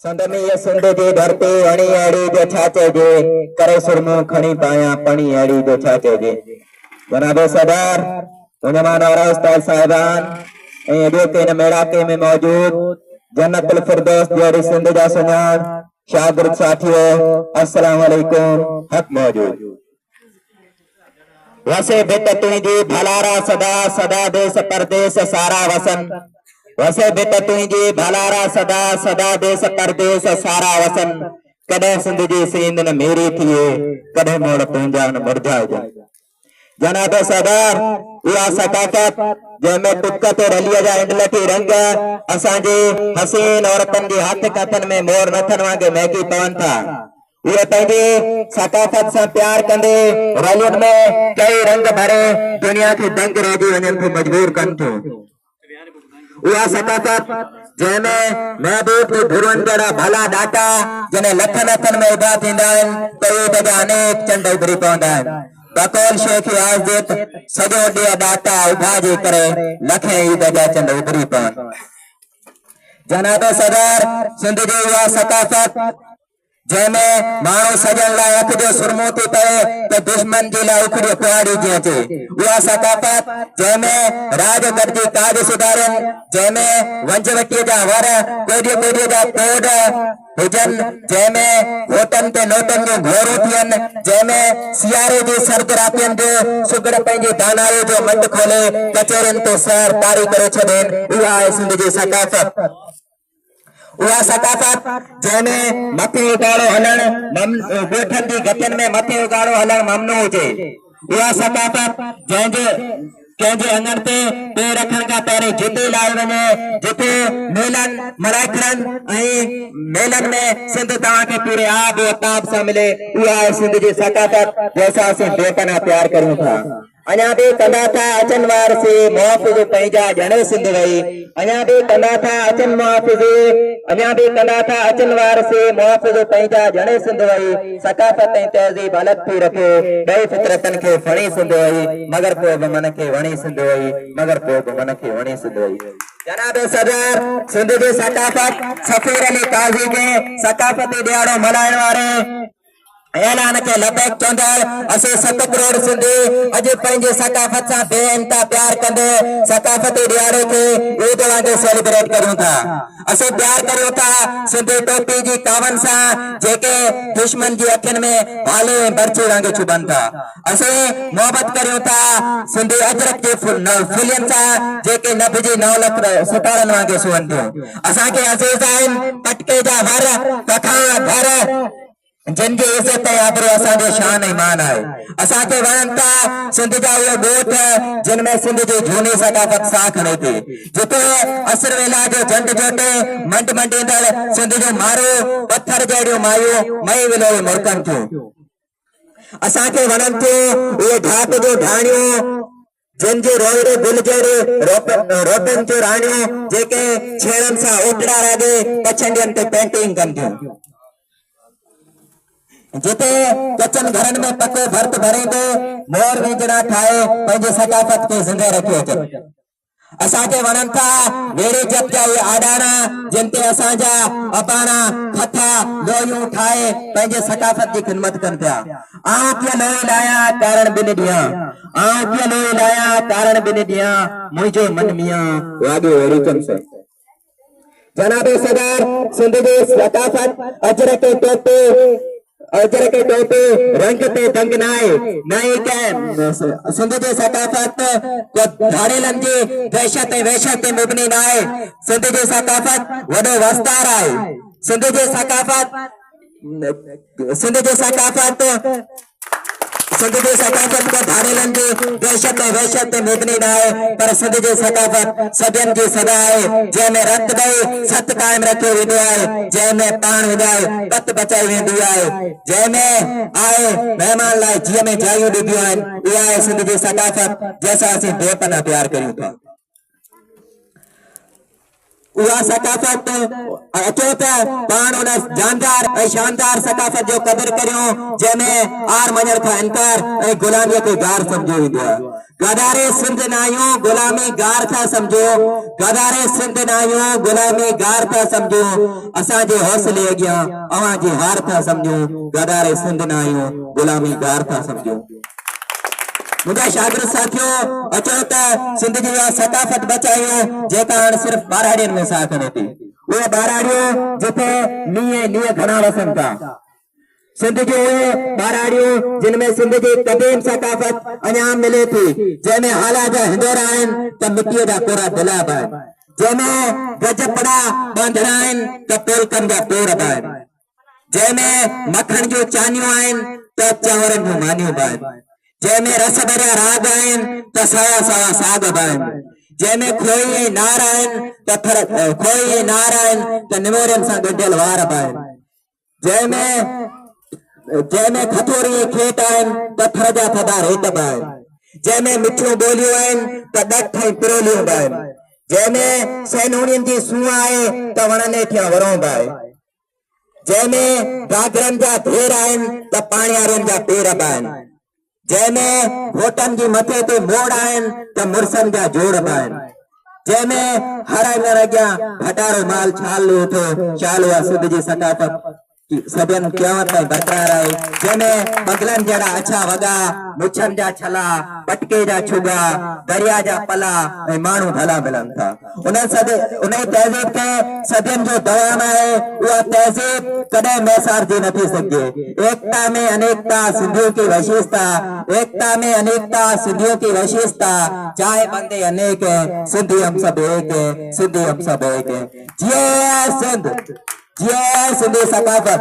संदमी ये सिंध जी धरती अणी अड़ी जो छाचे जे करे सुरमो खणी पाया पणी अड़ी जो छाचे जे जनाबे सदर उन्हमान और उस्ताद साहिबान ए ॿियो इन मेड़ाके में मौजूद जन्नतुल फिरदौस जहिड़ी सिंध जा सुञाण शागिर्द साथियों अस्सलाम वालेकुम हक मौजूद वसे बित तुझी भलारा सदा सदा देश परदेश सारा वसन वसे बित तुझी भलारा सदा सदा देश परदेश सारा वसन कदे सिंध जी सींद न मेरी थिए कदे मोड़ तुंहिंजा न मुरझाइजे जनाब सदर इहा सकाफत जंहिंमें टुक ते रलीअ जा इंडलठी रंग असांजे हसीन औरतनि जे हथ कथनि में मोर नथनि वांगे महकी पवनि था उहे पंहिंजी सकाफत सां प्यार कंदे रलियुनि में कई रंग भरे दुनिया खे दंग रहिजी वञनि खे मजबूर कनि थो उहा सकाफत जंहिंमें महबूब के गुरुअनि जहिड़ा भला ॾाटा जॾहिं लखनि हथनि में उभा थींदा आहिनि त उहे जॻह अनेक चंड उभरी पवंदा आहिनि बकौल शेख आज़िद सॼो ॾींहुं ॾाटा उभा जे करे लखे ई जॻह चंड उभरी पवनि जनाब सदर सिंध जी उहा सकाफत जंहिंमें माण्हू सजण लाइ अख जो सुरमो थी पए त दुश्मन जे लाइ उखड़ी कुहाड़ी जी अचे उहा सकाफत जंहिंमें राज गॾिजी काज सुधारनि जंहिंमें वंजवटीअ जा वर कोॾीअ कोॾीअ जा कोड हुजनि जंहिंमें घोटनि ते नोटनि जूं घोरूं थियनि जंहिंमें सियारे जी सर्द रातियुनि जो सुगड़ पंहिंजी दानाई जो मंड खोले कचेरियुनि ते सैर तारी करे छॾनि उहा आहे सिंध जी सकाफत उहा सकाफत जंहिंमें मथे उगाड़ो हलण ॻोठनि जी गतियुनि में मथे उगाड़ो हलण ममनू हुजे उहा सकाफत जंहिंजे कंहिंजे अंगण ते पेर रखण खां पहिरीं जुती लाइ वञे जिते मेलनि मराखड़नि ऐं मेलनि में सिंध तव्हांखे पूरे आब ताब सां मिले उहा आहे सिंध जी सकाफत जंहिंसां असीं बेपनाह प्यार करूं था अञा भी कंदा था अचन वार से मुआफिज पंहिंजा ॼणे सिंध वई अञा भी कंदा था अचन मुआफिज अञा भी कंदा था अचन वार से मुआफिज पंहिंजा ॼणे सिंध वई सकाफत ऐं तहज़ीब अलॻि थी रखो ॿई फितरतनि खे फणी सिंध वई मगर पोइ बि मन खे वणी सिंध वई मगर पोइ बि मन खे वणी सिंध वई जनाब सदर सिंध जी सकाफत सफ़ीर अली काज़ी खे सकाफती ॾियारो मल्हाइण वारे ऐलान के लबैक चौंदड़ असे 7 करोड़ सिंधी अज पंहिंजे सकाफत सां बेइंतहा प्यार कंदे सकाफती ॾियारे खे ईद वांगुरु सेलिब्रेट करूं था असे प्यार करूं था सिंधी टोपी जी कावन सां जेके दुश्मन जी अखियुनि में भाले बर्छी वांगुरु चुभनि था असे मोहबत करूं था सिंधी अजरक जे फुलियनि सां जेके नभ जी नौलत सितारनि वांगुरु सुहनि थियूं असांखे अज़ीज़ आहिनि पटके जा वर कथा घर जिन जी इज्जत आबरू असांजो शान ईमान आहे असांखे वणनि था सिंध जा उहे ॻोठ जिन में सिंध जी झूनी सकाफत साह खणे थी जिते असर वेला जो झंड झोटे मंड मंडींदड़ सिंध जो मारो पत्थर जहिड़ियूं मायूं मई विलोई मुड़कनि थियूं असांखे वणनि थियूं उहे ढाक जो ढाणियूं जिन जी रोइड़े गुल जहिड़े रोपनि जूं राणियूं जेके छेड़नि सां ओटड़ा रागे पछंडियुनि ते पेंटिंग कनि थियूं जिते कचन घरन में पको भर्त भरेंदे मोर विंजड़ा ठाए पंहिंजे सकाफत खे ज़िंदह रखियो अचनि असांखे वणनि था वेड़े जप जा उहे आडाणा जिन ते असांजा अबाणा खथा लोयूं ठाहे पंहिंजे सकाफत जी ख़िदमत कनि पिया आऊं कीअं लोई लाया कारण ॿिनि ॾींहं आऊं कीअं लोई लाया कारण ॿिनि ॾींहं मुंहिंजो मन मियां वाॻियो अहिड़ी चमसे जनाब सदर सिंध जी सकाफत अजर के टोपे रंग पे दंग नाए के सिंध जी सकाफत धाड़ेलनि जी दहशत ऐं वहशत ते मुबनी नाहे सिंध जी सकाफत वॾो वस्तार आहे सिंध जी सकाफत को धाड़ेलनि जी दहशत ऐं वहशत ते मुबनी नाहे पर सिंध जी सकाफत सभियनि जी सदा आहे जंहिंमें रत ॾेई सत क़ाइम रखियो वेंदो आहे जंहिंमें पाण विधाए पत बचाई वेंदी आहे जंहिंमें आहे महिमान लाइ जीअं में जायूं ॾिबियूं आहिनि उहा आहे सिंध जी सकाफत जंहिंसां असीं बेपनाह प्यार कयूं था उहा सकाफ़त अचो त पाण उन जानदार ऐं शानदार सकाफ़त जो क़दुरु करियूं जंहिंमें आर मञण खां इनकार ऐं गुलामीअ खे गार सम्झो वेंदो आहे। गदारे सिंध न आहियूं गुलामी गार था सम्झो, गदारे सिंध न आहियूं गुलामी गार था सम्झो, असांजे हौसले अॻियां अव्हां जी हार था सम्झूं, गदारे सिंध न आहियूं गुलामी गार था सम्झूं। मुझे शागिर्द साथियों अचो त सिंध जी इहा सकाफ़त बचायूं जेका हाणे सिर्फ़ ॿारहाड़ियुनि में साथ ॾिए थी। उहे ॿारहाड़ियूं जिथे मींहं घणा वसनि था, सिंध जी उहे ॿारहाड़ियूं जिन में सिंध जी क़दीम सकाफ़त अञा मिले थी, जंहिंमें हाला जा हिंदोर आहिनि त मिटीअ जा कोरा दिलाब आहिनि, जंहिंमें गजपड़ा बांधणा आहिनि त पोलकनि जा पोर बि आहिनि, जंहिंमें मखण जूं चानियूं आहिनि त चांवरनि जूं मानियूं बि आहिनि, जंहिंमें रस भरिया राग आहिनि त सावा सावा साग बि आहिनि, जंहिंमें खोई ऐं नार आहिनि त खोई ऐं नार आहिनि त निमोरियुनि सां गॾियल वार बि आहिनि, जंहिंमें खथोरी ऐं खेत आहिनि त थर जा थधा रेत बि आहिनि, जंहिंमें मिठियूं ॿोलियूं आहिनि त ॾठ ऐं पिरोलियूं बि आहिनि, जंहिंमें सैनूड़ियुनि जी सूंहं आहे त वणनि हेठियां वरो बि आहे, जंहिंमें घाघरनि जा ढेर आहिनि त पाणियारनि जा पेर बि आहिनि, जंहिंमें घोटनि जी मथे ते मोड़ आहिनि त मुड़सनि जा जोड़ बि आहिनि, जंहिंमें हर हिनर अॻियां भटारो माल छाल वेठो चाल उहा सिंध जी सकाफ़त सभियनि क़यामत ताईं बरक़रार आहे, जंहिंमें बगलनि जहिड़ा अछा वॻा, मुछनि जा छला, पटके जा छुगा, दरिया जा पला ऐं माण्हू भला मिलनि था। उन तहज़ीब खे सदियनि जो दवाम आहे, उहा तहज़ीब कॾहिं मैसारजी नथी सघे। एकता में अनेकता सिंधियों की विशेषता, एकता में अनेकता सिंधियों की विशेषता, चाहे बंदे अनेक है सिंधी हम सब एक है, सिंधी हम सब एक है। जय सिंध, जय सिंधी सकाफ़त।